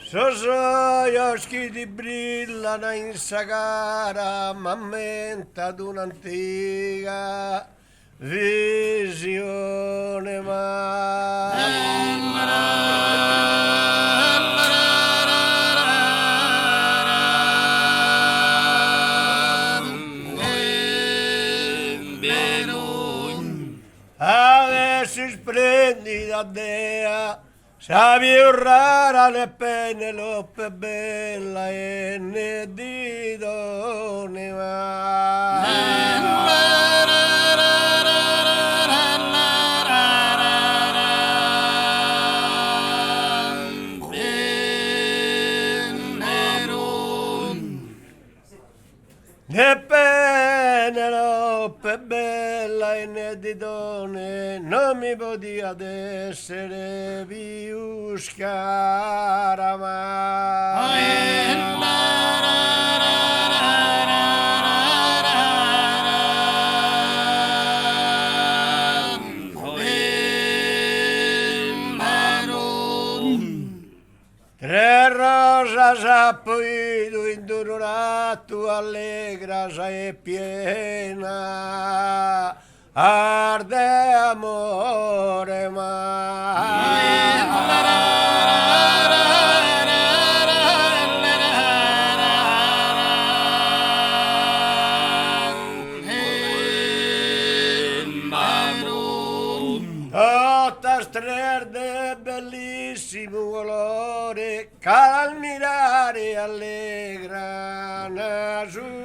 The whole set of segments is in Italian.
Gli occhi ti brillano in sagara, ma mente ad un'antica visione Adesso splendida dea, savi rara le Penelope bella e ne di Ne Penelope bella e ne di donne, non mi podia essere viuscara Tre rosas appoido indurato allegra e piena arde amore Ottas tre de bellissimo colore che al mirare allegra nasugoro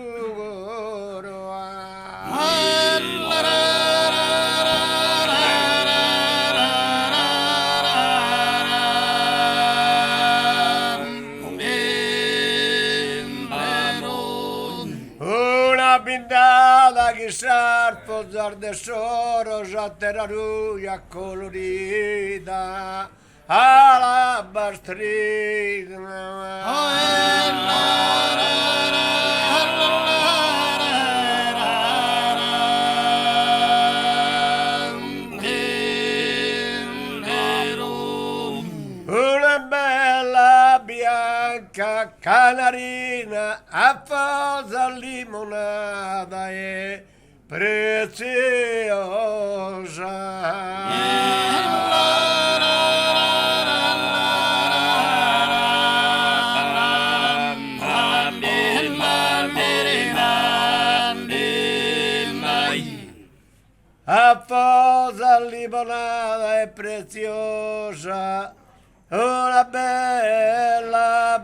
Una pintata che sa posar tesoro a terraruia colorita Una bella bianca canarina affosa limonata e Affosa limonata e preziosa, una bella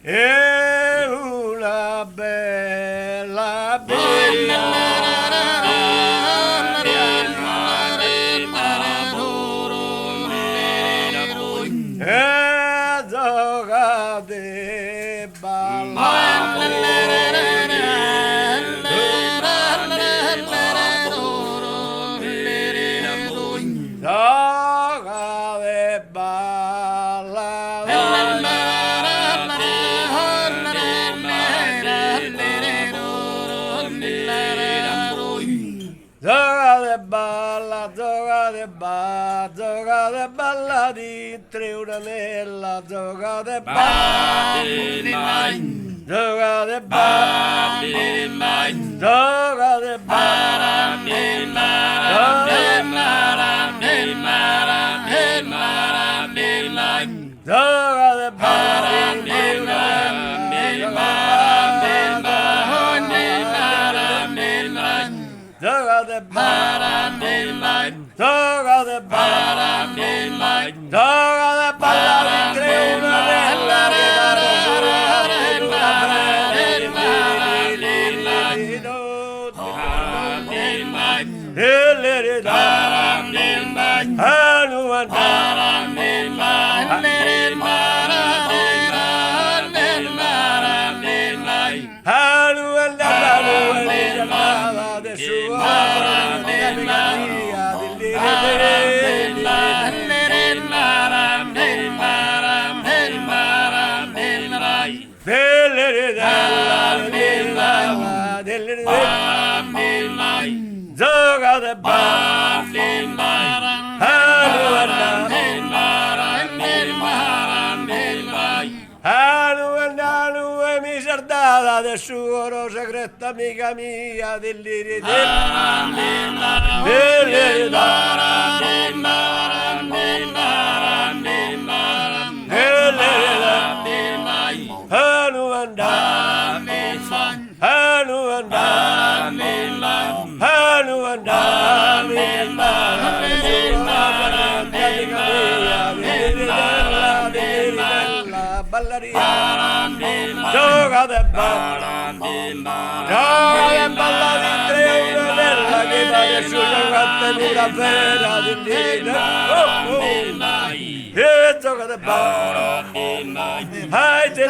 e una bella e giocate Giocate balla di tre una nella, giocate balla, giocate balla, giocate balla, giocate gioca de Anu e mi sardata del suo segreto amica mia gioca de balla di tre una bella che pare su giocate una vera di lina e gioca de balla hai te